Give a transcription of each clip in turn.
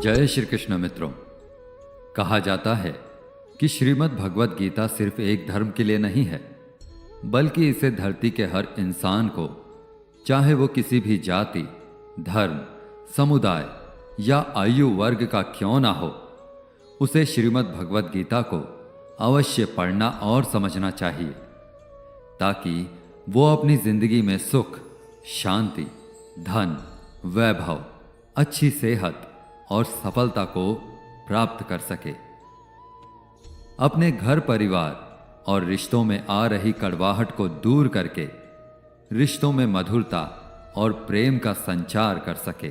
जय श्री कृष्ण मित्रों। कहा जाता है कि श्रीमद् भगवत गीता सिर्फ एक धर्म के लिए नहीं है, बल्कि इसे धरती के हर इंसान को, चाहे वो किसी भी जाति, धर्म, समुदाय या आयु वर्ग का क्यों ना हो, उसे श्रीमद् भगवत गीता को अवश्य पढ़ना और समझना चाहिए, ताकि वो अपनी जिंदगी में सुख, शांति, धन, वैभव, अच्छी सेहत और सफलता को प्राप्त कर सके। अपने घर परिवार और रिश्तों में आ रही कड़वाहट को दूर करके रिश्तों में मधुरता और प्रेम का संचार कर सके।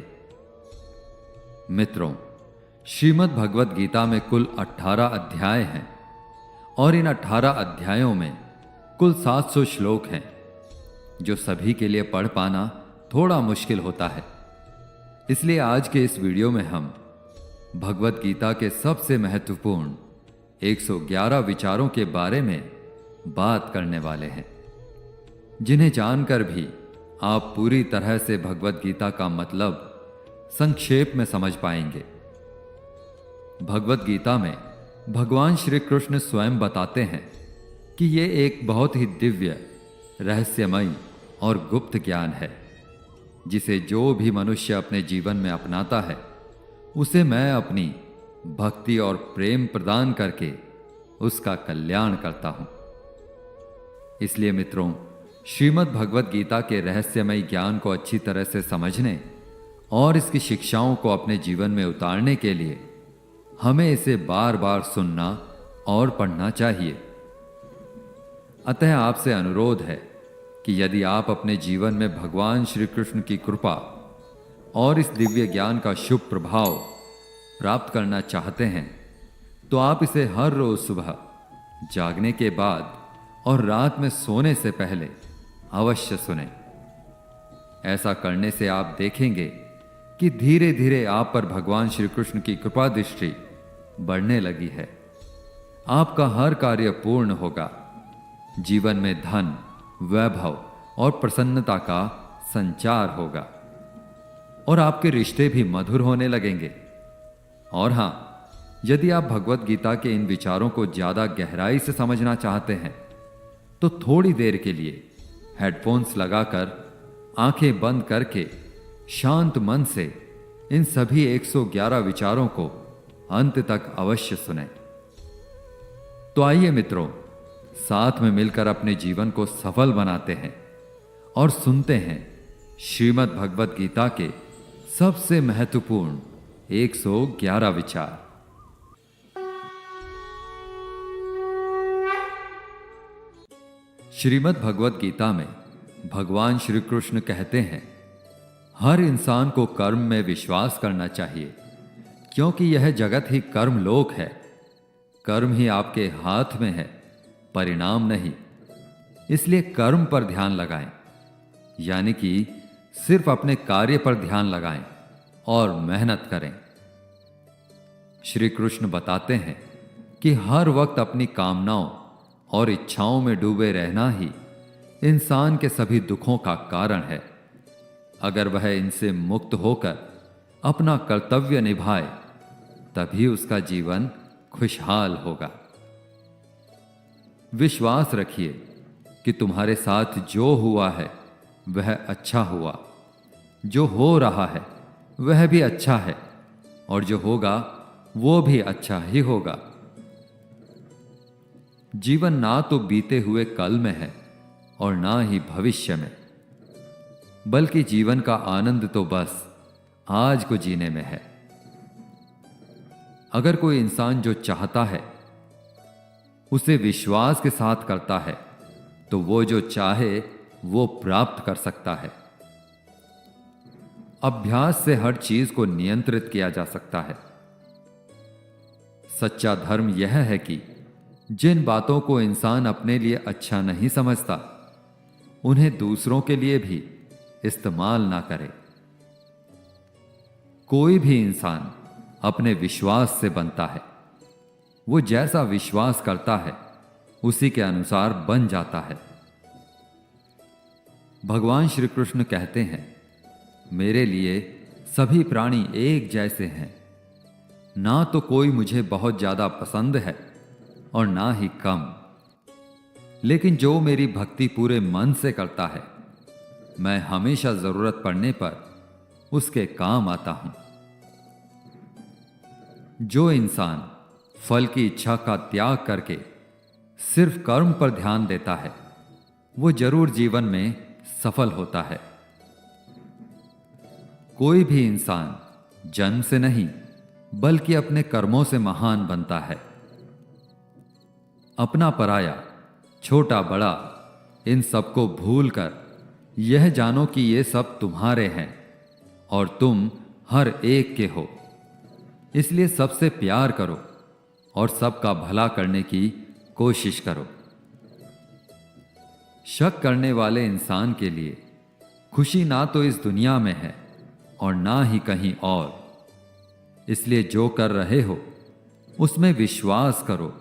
मित्रों, श्रीमद् भगवत गीता में कुल 18 अध्याय हैं और इन 18 अध्यायों में कुल 700 श्लोक हैं, जो सभी के लिए पढ़ पाना थोड़ा मुश्किल होता है। इसलिए आज के इस वीडियो में हम भगवत गीता के सबसे महत्वपूर्ण 111 विचारों के बारे में बात करने वाले हैं, जिन्हें जानकर भी आप पूरी तरह से भगवत गीता का मतलब संक्षेप में समझ पाएंगे। भगवत गीता में भगवान श्री कृष्ण स्वयं बताते हैं कि यह एक बहुत ही दिव्य, रहस्यमयी और गुप्त ज्ञान है, जिसे जो भी मनुष्य अपने जीवन में अपनाता है, उसे मैं अपनी भक्ति और प्रेम प्रदान करके उसका कल्याण करता हूं। इसलिए मित्रों, श्रीमद् भगवत गीता के रहस्यमय ज्ञान को अच्छी तरह से समझने और इसकी शिक्षाओं को अपने जीवन में उतारने के लिए हमें इसे बार बार सुनना और पढ़ना चाहिए। अतः आपसे अनुरोध है कि यदि आप अपने जीवन में भगवान श्री कृष्ण की कृपा और इस दिव्य ज्ञान का शुभ प्रभाव प्राप्त करना चाहते हैं, तो आप इसे हर रोज सुबह जागने के बाद और रात में सोने से पहले अवश्य सुनें। ऐसा करने से आप देखेंगे कि धीरे धीरे आप पर भगवान श्री कृष्ण की कृपा दृष्टि बढ़ने लगी है। आपका हर कार्य पूर्ण होगा, जीवन में धन, वैभव और प्रसन्नता का संचार होगा और आपके रिश्ते भी मधुर होने लगेंगे। और हां, यदि आप भगवत गीता के इन विचारों को ज्यादा गहराई से समझना चाहते हैं, तो थोड़ी देर के लिए हेडफोन्स लगाकर आंखें बंद करके शांत मन से इन सभी 111 विचारों को अंत तक अवश्य सुनें। तो आइए मित्रों, साथ में मिलकर अपने जीवन को सफल बनाते हैं और सुनते हैं श्रीमद् भगवत गीता के सबसे महत्वपूर्ण 111 विचार। श्रीमद् भगवत गीता में भगवान श्री कृष्ण कहते हैं, हर इंसान को कर्म में विश्वास करना चाहिए, क्योंकि यह जगत ही कर्म लोक है। कर्म ही आपके हाथ में है, परिणाम नहीं। इसलिए कर्म पर ध्यान लगाएं, यानी कि सिर्फ अपने कार्य पर ध्यान लगाएं और मेहनत करें। श्री कृष्ण बताते हैं कि हर वक्त अपनी कामनाओं और इच्छाओं में डूबे रहना ही इंसान के सभी दुखों का कारण है। अगर वह इनसे मुक्त होकर अपना कर्तव्य निभाए, तभी उसका जीवन खुशहाल होगा। विश्वास रखिए कि तुम्हारे साथ जो हुआ है वह अच्छा हुआ, जो हो रहा है वह भी अच्छा है, और जो होगा वो भी अच्छा ही होगा। जीवन ना तो बीते हुए कल में है और ना ही भविष्य में, बल्कि जीवन का आनंद तो बस आज को जीने में है। अगर कोई इंसान जो चाहता है उसे विश्वास के साथ करता है, तो वो जो चाहे वो प्राप्त कर सकता है। अभ्यास से हर चीज को नियंत्रित किया जा सकता है। सच्चा धर्म यह है कि जिन बातों को इंसान अपने लिए अच्छा नहीं समझता, उन्हें दूसरों के लिए भी इस्तेमाल ना करे। कोई भी इंसान अपने विश्वास से बनता है। वो जैसा विश्वास करता है उसी के अनुसार बन जाता है। भगवान श्री कृष्ण कहते हैं, मेरे लिए सभी प्राणी एक जैसे हैं, ना तो कोई मुझे बहुत ज्यादा पसंद है और ना ही कम, लेकिन जो मेरी भक्ति पूरे मन से करता है, मैं हमेशा जरूरत पड़ने पर उसके काम आता हूं। जो इंसान फल की इच्छा का त्याग करके सिर्फ कर्म पर ध्यान देता है, वो जरूर जीवन में सफल होता है। कोई भी इंसान जन्म से नहीं बल्कि अपने कर्मों से महान बनता है। अपना पराया, छोटा बड़ा, इन सबको भूलकर यह जानो कि ये सब तुम्हारे हैं और तुम हर एक के हो। इसलिए सबसे प्यार करो और सबका भला करने की कोशिश करो। शक करने वाले इंसान के लिए खुशी ना तो इस दुनिया में है और ना ही कहीं और। इसलिए जो कर रहे हो उसमें विश्वास करो,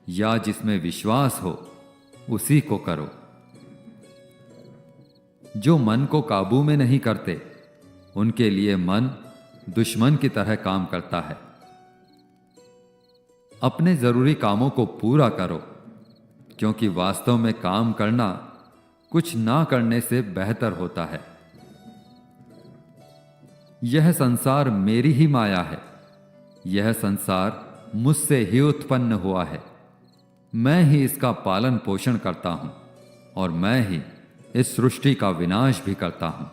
या जिसमें विश्वास हो उसी को करो। जो मन को काबू में नहीं करते, उनके लिए मन दुश्मन की तरह काम करता है। अपने जरूरी कामों को पूरा करो, क्योंकि वास्तव में काम करना कुछ ना करने से बेहतर होता है। यह संसार मेरी ही माया है। यह संसार मुझसे ही उत्पन्न हुआ है। मैं ही इसका पालन पोषण करता हूं और मैं ही इस सृष्टि का विनाश भी करता हूं।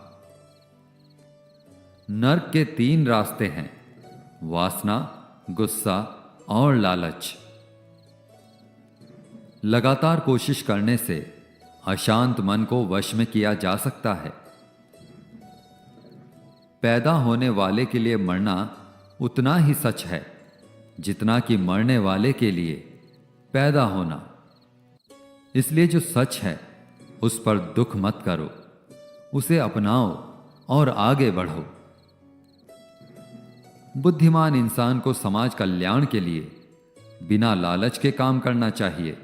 नरक के 3 रास्ते हैं: वासना, गुस्सा और लालच। लगातार कोशिश करने से अशांत मन को वश में किया जा सकता है। पैदा होने वाले के लिए मरना उतना ही सच है जितना कि मरने वाले के लिए पैदा होना। इसलिए जो सच है उस पर दुख मत करो, उसे अपनाओ और आगे बढ़ो। बुद्धिमान इंसान को समाज कल्याण के लिए बिना लालच के काम करना चाहिए।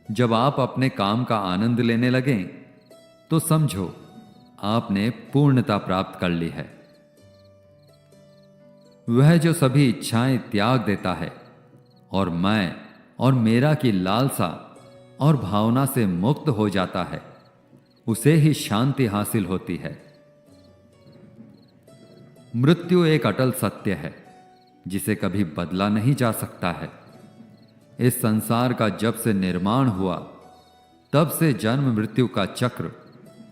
जब आप अपने काम का आनंद लेने लगें तो समझो आपने पूर्णता प्राप्त कर ली है। वह जो सभी इच्छाएं त्याग देता है और मैं और मेरा की लालसा और भावना से मुक्त हो जाता है, उसे ही शांति हासिल होती है। मृत्यु एक अटल सत्य है जिसे कभी बदला नहीं जा सकता है। इस संसार का जब से निर्माण हुआ तब से जन्म मृत्यु का चक्र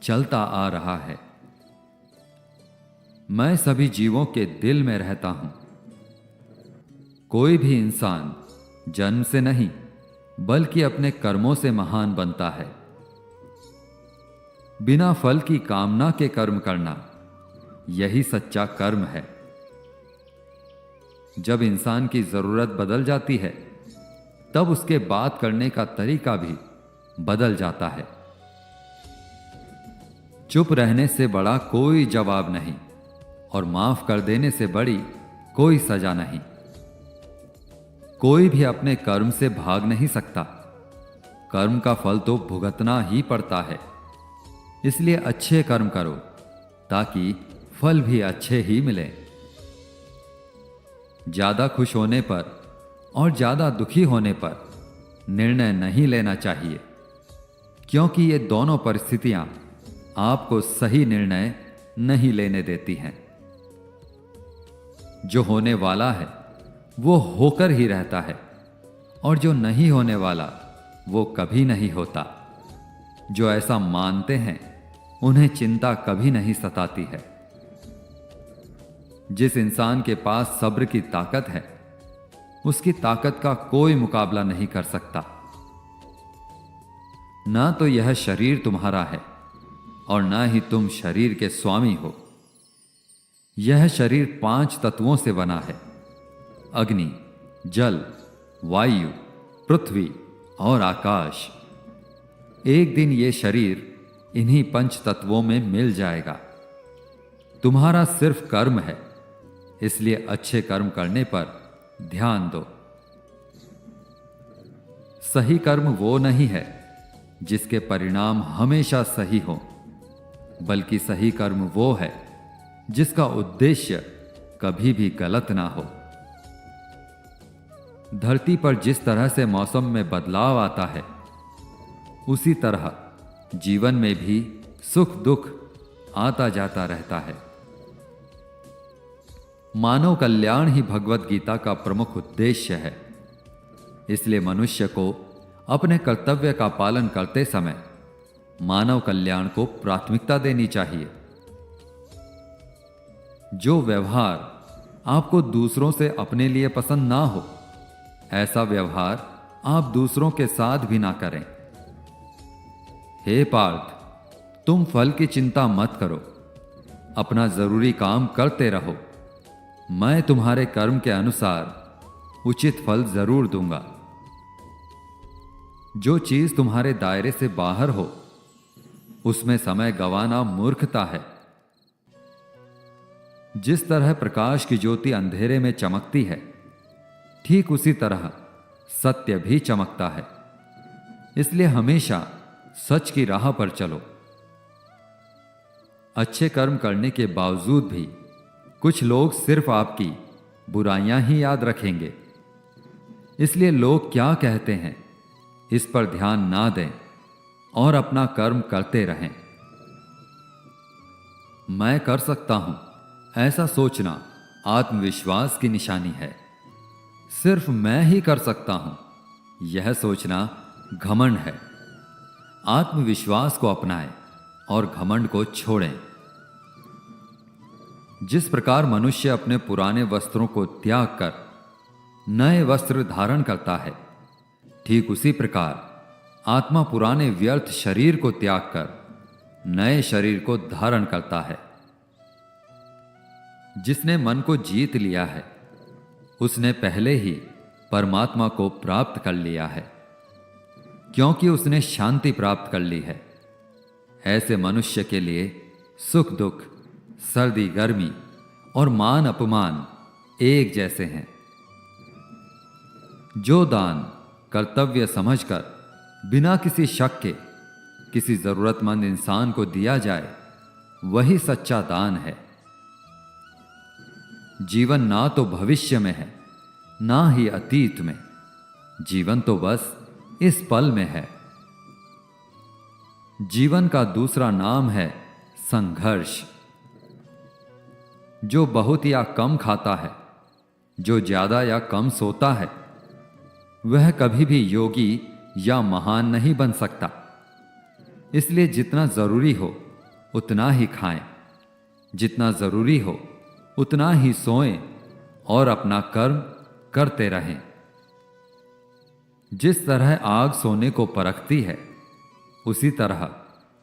चलता आ रहा है। मैं सभी जीवों के दिल में रहता हूं। कोई भी इंसान जन्म से नहीं बल्कि अपने कर्मों से महान बनता है। बिना फल की कामना के कर्म करना, यही सच्चा कर्म है। जब इंसान की जरूरत बदल जाती है तब उसके बात करने का तरीका भी बदल जाता है। चुप रहने से बड़ा कोई जवाब नहीं और माफ कर देने से बड़ी कोई सजा नहीं। कोई भी अपने कर्म से भाग नहीं सकता। कर्म का फल तो भुगतना ही पड़ता है। इसलिए अच्छे कर्म करो ताकि फल भी अच्छे ही मिले। ज्यादा खुश होने पर और ज्यादा दुखी होने पर निर्णय नहीं लेना चाहिए, क्योंकि ये दोनों परिस्थितियां आपको सही निर्णय नहीं लेने देती हैं। जो होने वाला है वो होकर ही रहता है और जो नहीं होने वाला वो कभी नहीं होता। जो ऐसा मानते हैं उन्हें चिंता कभी नहीं सताती है। जिस इंसान के पास सब्र की ताकत है उसकी ताकत का कोई मुकाबला नहीं कर सकता। ना तो यह शरीर तुम्हारा है और ना ही तुम शरीर के स्वामी हो। यह शरीर 5 तत्वों से बना है: अग्नि, जल, वायु, पृथ्वी और आकाश। एक दिन यह शरीर इन्हीं 5 तत्वों में मिल जाएगा। तुम्हारा सिर्फ कर्म है, इसलिए अच्छे कर्म करने पर ध्यान दो। सही कर्म वो नहीं है जिसके परिणाम हमेशा सही हो, बल्कि सही कर्म वो है जिसका उद्देश्य कभी भी गलत ना हो। धरती पर जिस तरह से मौसम में बदलाव आता है, उसी तरह जीवन में भी सुख दुख आता जाता रहता है। मानव कल्याण ही भगवत गीता का प्रमुख उद्देश्य है। इसलिए मनुष्य को अपने कर्तव्य का पालन करते समय मानव कल्याण को प्राथमिकता देनी चाहिए। जो व्यवहार आपको दूसरों से अपने लिए पसंद ना हो, ऐसा व्यवहार आप दूसरों के साथ भी ना करें। हे पार्थ, तुम फल की चिंता मत करो, अपना जरूरी काम करते रहो। मैं तुम्हारे कर्म के अनुसार उचित फल जरूर दूंगा। जो चीज तुम्हारे दायरे से बाहर हो, उसमें समय गंवाना मूर्खता है। जिस तरह प्रकाश की ज्योति अंधेरे में चमकती है, ठीक उसी तरह सत्य भी चमकता है। इसलिए हमेशा सच की राह पर चलो। अच्छे कर्म करने के बावजूद भी कुछ लोग सिर्फ आपकी बुराइयां ही याद रखेंगे। इसलिए लोग क्या कहते हैं, इस पर ध्यान ना दें और अपना कर्म करते रहें। मैं कर सकता हूं, ऐसा सोचना आत्मविश्वास की निशानी है। सिर्फ मैं ही कर सकता हूं, यह सोचना घमंड है। आत्मविश्वास को अपनाएं और घमंड को छोड़ें। जिस प्रकार मनुष्य अपने पुराने वस्त्रों को त्याग कर नए वस्त्र धारण करता है, ठीक उसी प्रकार आत्मा पुराने व्यर्थ शरीर को त्याग कर नए शरीर को धारण करता है। जिसने मन को जीत लिया है, उसने पहले ही परमात्मा को प्राप्त कर लिया है, क्योंकि उसने शांति प्राप्त कर ली है। ऐसे मनुष्य के लिए सुख दुख, सर्दी गर्मी और मान अपमान एक जैसे हैं। जो दान कर्तव्य समझकर बिना किसी शक के किसी जरूरतमंद इंसान को दिया जाए, वही सच्चा दान है। जीवन ना तो भविष्य में है, ना ही अतीत में। जीवन तो बस इस पल में है। जीवन का दूसरा नाम है संघर्ष। जो बहुत या कम खाता है, जो ज्यादा या कम सोता है, वह कभी भी योगी या महान नहीं बन सकता। इसलिए जितना जरूरी हो उतना ही खाएं, जितना जरूरी हो उतना ही सोएं और अपना कर्म करते रहें। जिस तरह आग सोने को परखती है, उसी तरह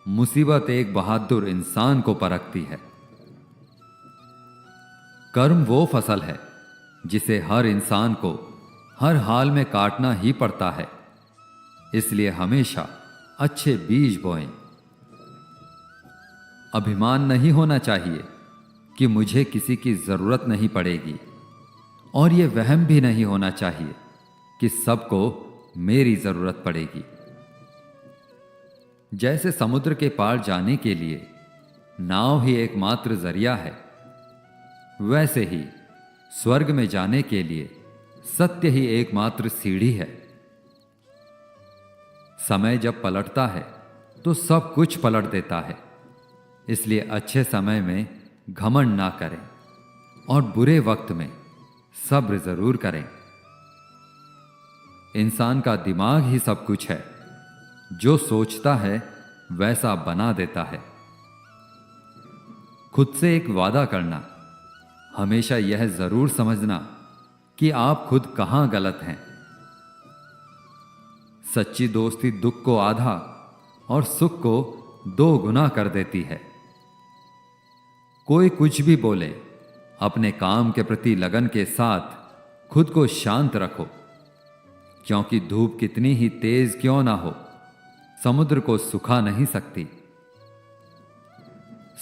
मुसीबत एक बहादुर इंसान को परखती है। कर्म वो फसल है जिसे हर इंसान को हर हाल में काटना ही पड़ता है। इसलिए हमेशा अच्छे बीज बोएं। अभिमान नहीं होना चाहिए कि मुझे किसी की जरूरत नहीं पड़ेगी, और यह वहम भी नहीं होना चाहिए कि सबको मेरी जरूरत पड़ेगी। जैसे समुद्र के पार जाने के लिए नाव ही एकमात्र जरिया है, वैसे ही स्वर्ग में जाने के लिए सत्य ही एकमात्र सीढ़ी है। समय जब पलटता है तो सब कुछ पलट देता है। इसलिए अच्छे समय में घमंड ना करें और बुरे वक्त में सब्र जरूर करें। इंसान का दिमाग ही सब कुछ है। जो सोचता है वैसा बना देता है। खुद से एक वादा करना, हमेशा यह जरूर समझना कि आप खुद कहां गलत हैं। सच्ची दोस्ती दुख को आधा और सुख को 2 गुना कर देती है। कोई कुछ भी बोले, अपने काम के प्रति लगन के साथ खुद को शांत रखो, क्योंकि धूप कितनी ही तेज क्यों ना हो, समुद्र को सुखा नहीं सकती।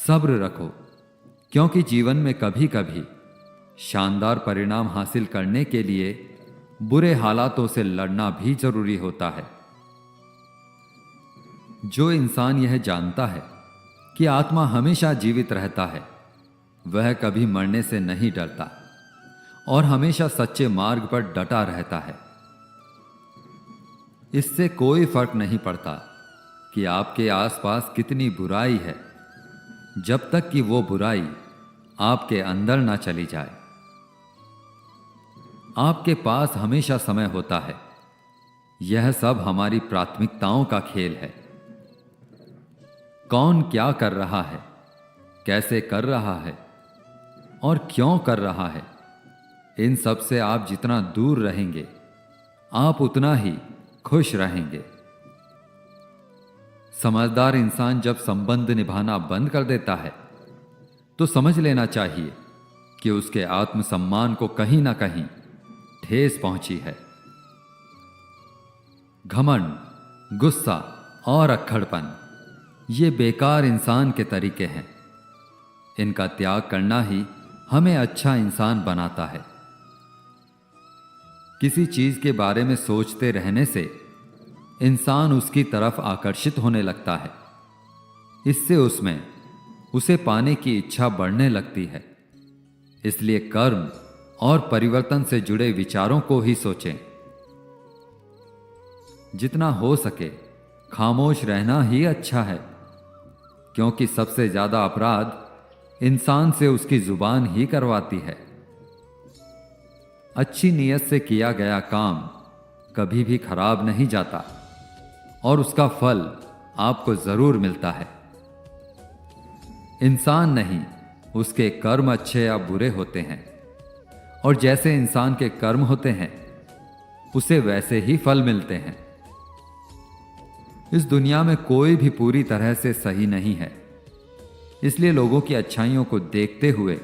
सब्र रखो, क्योंकि जीवन में कभी कभी शानदार परिणाम हासिल करने के लिए बुरे हालातों से लड़ना भी जरूरी होता है। जो इंसान यह जानता है कि आत्मा हमेशा जीवित रहता है, वह कभी मरने से नहीं डरता और हमेशा सच्चे मार्ग पर डटा रहता है। इससे कोई फर्क नहीं पड़ता कि आपके आसपास कितनी बुराई है, जब तक कि वो बुराई आपके अंदर ना चली जाए। आपके पास हमेशा समय होता है। यह सब हमारी प्राथमिकताओं का खेल है। कौन क्या कर रहा है, कैसे कर रहा है और क्यों कर रहा है, इन सब से आप जितना दूर रहेंगे, आप उतना ही खुश रहेंगे। समझदार इंसान जब संबंध निभाना बंद कर देता है तो समझ लेना चाहिए कि उसके आत्मसम्मान को कहीं ना कहीं ठेस पहुंची है। घमंड, गुस्सा और अक्खड़पन ये बेकार इंसान के तरीके हैं। इनका त्याग करना ही हमें अच्छा इंसान बनाता है। किसी चीज के बारे में सोचते रहने से इंसान उसकी तरफ आकर्षित होने लगता है। इससे उसमें उसे पाने की इच्छा बढ़ने लगती है। इसलिए कर्म और परिवर्तन से जुड़े विचारों को ही सोचें। जितना हो सके खामोश रहना ही अच्छा है, क्योंकि सबसे ज्यादा अपराध इंसान से उसकी जुबान ही करवाती है। अच्छी नीयत से किया गया काम कभी भी खराब नहीं जाता और उसका फल आपको जरूर मिलता है। इंसान नहीं, उसके कर्म अच्छे या बुरे होते हैं, और जैसे इंसान के कर्म होते हैं उसे वैसे ही फल मिलते हैं। इस दुनिया में कोई भी पूरी तरह से सही नहीं है। इसलिए लोगों की अच्छाइयों को देखते हुए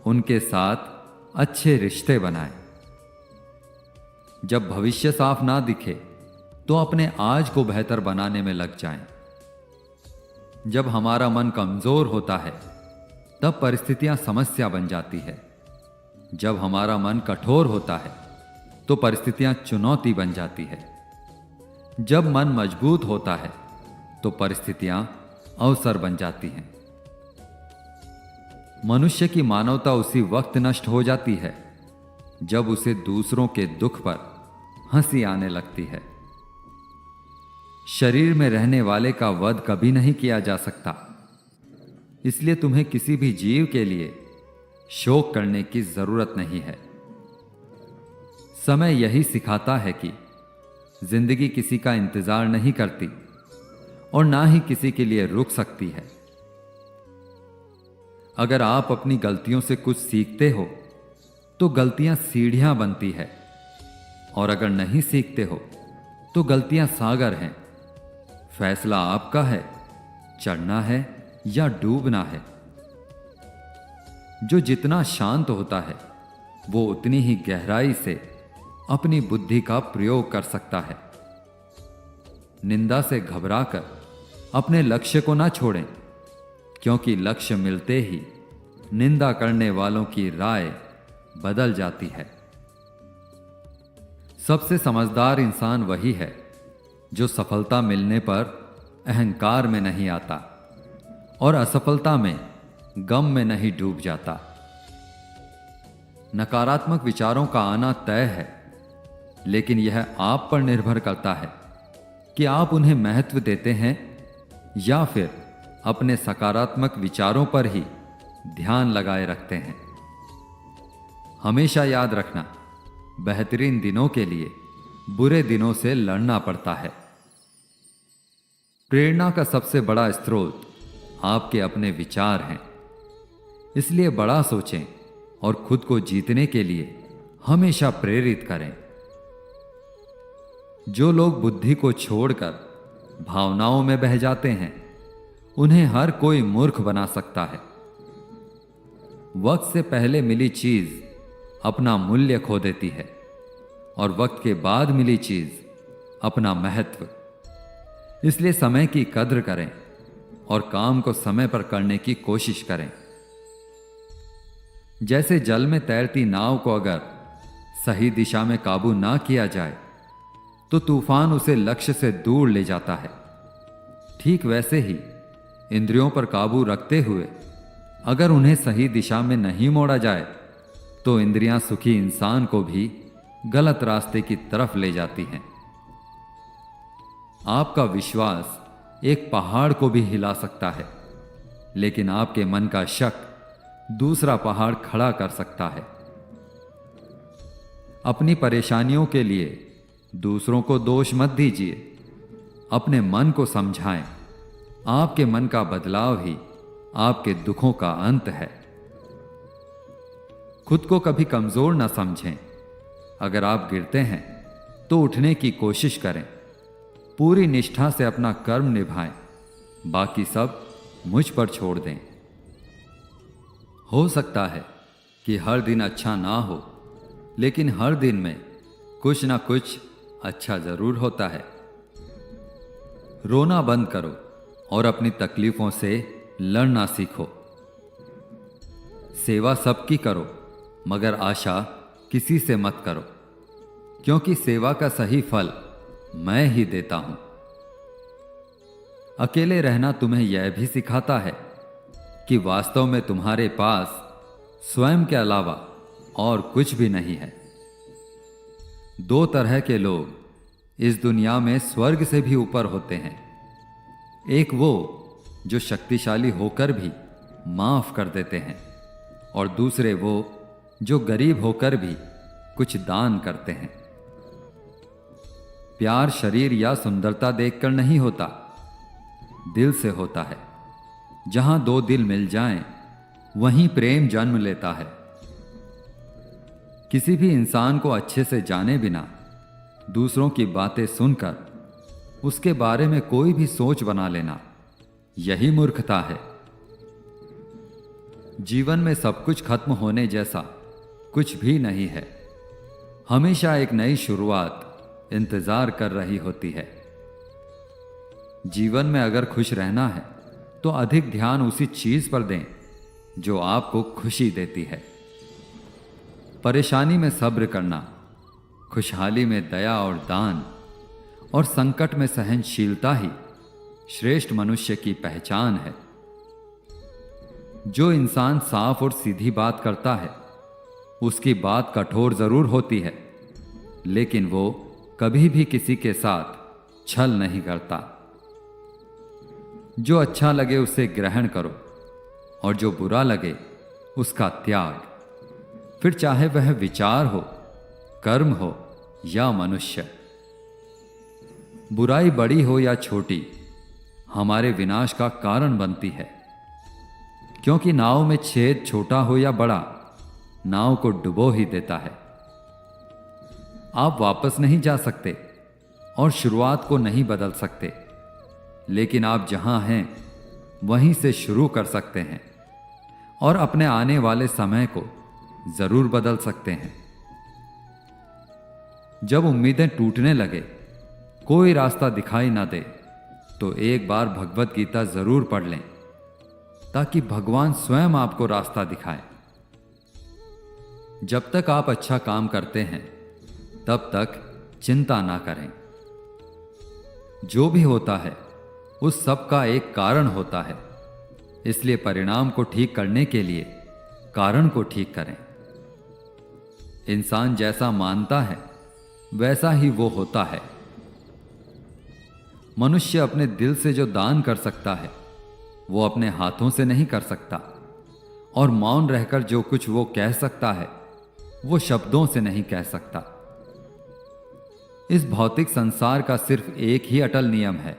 उनके साथ अच्छे रिश्ते बनाएं। जब भविष्य साफ ना दिखे तो अपने आज को बेहतर बनाने में लग जाएं। जब हमारा मन कमजोर होता है तब परिस्थितियां समस्या बन जाती है। जब हमारा मन कठोर होता है तो परिस्थितियां चुनौती बन जाती है। जब मन मजबूत होता है तो परिस्थितियां अवसर बन जाती हैं। मनुष्य की मानवता उसी वक्त नष्ट हो जाती है जब उसे दूसरों के दुख पर हंसी आने लगती है। शरीर में रहने वाले का वध कभी नहीं किया जा सकता, इसलिए तुम्हें किसी भी जीव के लिए शोक करने की जरूरत नहीं है। समय यही सिखाता है कि जिंदगी किसी का इंतजार नहीं करती और ना ही किसी के लिए रुक सकती है। अगर आप अपनी गलतियों से कुछ सीखते हो तो गलतियां सीढ़ियां बनती है, और अगर नहीं सीखते हो तो गलतियां सागर हैं। फैसला आपका है, चढ़ना है या डूबना है। जो जितना शांत होता है वो उतनी ही गहराई से अपनी बुद्धि का प्रयोग कर सकता है। निंदा से घबराकर अपने लक्ष्य को ना छोड़ें, क्योंकि लक्ष्य मिलते ही निंदा करने वालों की राय बदल जाती है। सबसे समझदार इंसान वही है जो सफलता मिलने पर अहंकार में नहीं आता और असफलता में गम में नहीं डूब जाता। नकारात्मक विचारों का आना तय है, लेकिन यह आप पर निर्भर करता है कि आप उन्हें महत्व देते हैं या फिर अपने सकारात्मक विचारों पर ही ध्यान लगाए रखते हैं। हमेशा याद रखना, बेहतरीन दिनों के लिए बुरे दिनों से लड़ना पड़ता है। प्रेरणा का सबसे बड़ा स्रोत आपके अपने विचार हैं। इसलिए बड़ा सोचें और खुद को जीतने के लिए हमेशा प्रेरित करें। जो लोग बुद्धि को छोड़कर भावनाओं में बह जाते हैं, उन्हें हर कोई मूर्ख बना सकता है। वक्त से पहले मिली चीज अपना मूल्य खो देती है और वक्त के बाद मिली चीज अपना महत्व। इसलिए समय की कद्र करें और काम को समय पर करने की कोशिश करें। जैसे जल में तैरती नाव को अगर सही दिशा में काबू ना किया जाए तो तूफान उसे लक्ष्य से दूर ले जाता है। ठीक वैसे ही इंद्रियों पर काबू रखते हुए अगर उन्हें सही दिशा में नहीं मोड़ा जाए तो इंद्रियां सुखी इंसान को भी गलत रास्ते की तरफ ले जाती हैं। आपका विश्वास एक पहाड़ को भी हिला सकता है, लेकिन आपके मन का शक दूसरा पहाड़ खड़ा कर सकता है। अपनी परेशानियों के लिए दूसरों को दोष मत दीजिए, अपने मन को समझाएं। आपके मन का बदलाव ही आपके दुखों का अंत है। खुद को कभी कमजोर न समझें। अगर आप गिरते हैं तो उठने की कोशिश करें। पूरी निष्ठा से अपना कर्म निभाएं, बाकी सब मुझ पर छोड़ दें। हो सकता है कि हर दिन अच्छा ना हो, लेकिन हर दिन में कुछ ना कुछ अच्छा जरूर होता है। रोना बंद करो और अपनी तकलीफों से लड़ना सीखो। सेवा सबकी करो, मगर आशा किसी से मत करो, क्योंकि सेवा का सही फल मैं ही देता हूं। अकेले रहना तुम्हें यह भी सिखाता है कि वास्तव में तुम्हारे पास स्वयं के अलावा और कुछ भी नहीं है। दो तरह के लोग इस दुनिया में स्वर्ग से भी ऊपर होते हैं। एक वो जो शक्तिशाली होकर भी माफ कर देते हैं, और दूसरे वो जो गरीब होकर भी कुछ दान करते हैं। प्यार शरीर या सुंदरता देखकर नहीं होता, दिल से होता है। जहां दो दिल मिल जाएं, वहीं प्रेम जन्म लेता है। किसी भी इंसान को अच्छे से जाने बिना दूसरों की बातें सुनकर उसके बारे में कोई भी सोच बना लेना, यही मूर्खता है। जीवन में सब कुछ खत्म होने जैसा कुछ भी नहीं है। हमेशा एक नई शुरुआत इंतजार कर रही होती है। जीवन में अगर खुश रहना है तो अधिक ध्यान उसी चीज पर दें जो आपको खुशी देती है। परेशानी में सब्र करना, खुशहाली में दया और दान, और संकट में सहनशीलता ही श्रेष्ठ मनुष्य की पहचान है। जो इंसान साफ और सीधी बात करता है, उसकी बात कठोर जरूर होती है, लेकिन वो कभी भी किसी के साथ छल नहीं करता। जो अच्छा लगे उसे ग्रहण करो, और जो बुरा लगे उसका त्याग। फिर चाहे वह विचार हो, कर्म हो या मनुष्य। बुराई बड़ी हो या छोटी, हमारे विनाश का कारण बनती है, क्योंकि नाव में छेद छोटा हो या बड़ा, नाव को डुबो ही देता है। आप वापस नहीं जा सकते और शुरुआत को नहीं बदल सकते, लेकिन आप जहां हैं वहीं से शुरू कर सकते हैं और अपने आने वाले समय को जरूर बदल सकते हैं। जब उम्मीदें टूटने लगे, कोई रास्ता दिखाई ना दे, तो एक बार भगवत गीता जरूर पढ़ लें, ताकि भगवान स्वयं आपको रास्ता दिखाए। जब तक आप अच्छा काम करते हैं, तब तक चिंता ना करें। जो भी होता है उस सब का एक कारण होता है, इसलिए परिणाम को ठीक करने के लिए कारण को ठीक करें। इंसान जैसा मानता है वैसा ही वो होता है। मनुष्य अपने दिल से जो दान कर सकता है, वो अपने हाथों से नहीं कर सकता, और मौन रहकर जो कुछ वो कह सकता है, वो शब्दों से नहीं कह सकता। इस भौतिक संसार का सिर्फ एक ही अटल नियम है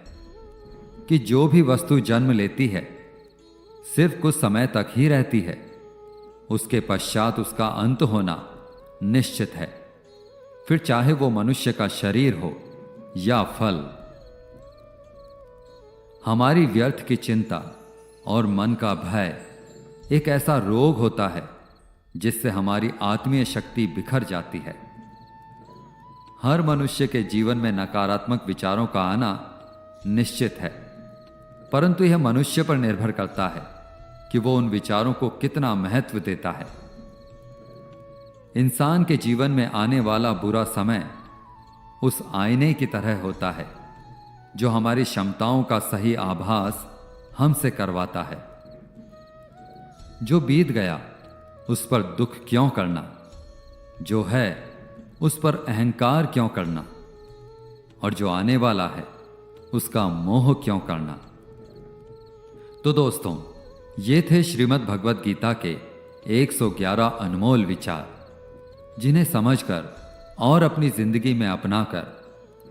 कि जो भी वस्तु जन्म लेती है, सिर्फ कुछ समय तक ही रहती है। उसके पश्चात उसका अंत होना निश्चित है, फिर चाहे वो मनुष्य का शरीर हो या फल। हमारी व्यर्थ की चिंता और मन का भय एक ऐसा रोग होता है जिससे हमारी आत्मीय शक्ति बिखर जाती है। हर मनुष्य के जीवन में नकारात्मक विचारों का आना निश्चित है, परंतु यह मनुष्य पर निर्भर करता है कि वो उन विचारों को कितना महत्व देता है। इंसान के जीवन में आने वाला बुरा समय उस आईने की तरह होता है जो हमारी क्षमताओं का सही आभास हमसे करवाता है। जो बीत गया उस पर दुख क्यों करना, जो है उस पर अहंकार क्यों करना, और जो आने वाला है उसका मोह क्यों करना। तो दोस्तों, ये थे श्रीमद् भगवद गीता के 111 अनमोल विचार, जिन्हें समझकर और अपनी जिंदगी में अपनाकर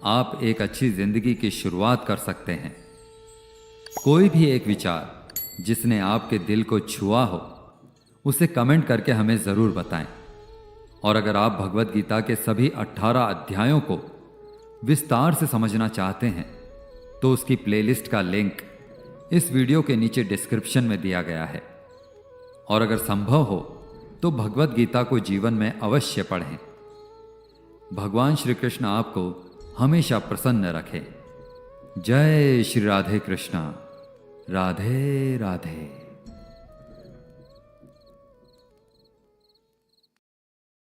आप एक अच्छी जिंदगी की शुरुआत कर सकते हैं। कोई भी एक विचार जिसने आपके दिल को छुआ हो, उसे कमेंट करके हमें जरूर बताएं। और अगर आप भगवद गीता के सभी 18 अध्यायों को विस्तार से समझना चाहते हैं तो उसकी प्लेलिस्ट का लिंक इस वीडियो के नीचे डिस्क्रिप्शन में दिया गया है। और अगर संभव हो तो भगवद गीता को जीवन में अवश्य पढ़ें। भगवान श्री कृष्ण आपको हमेशा प्रसन्न रखे। जय श्री राधे कृष्णा। राधे राधे।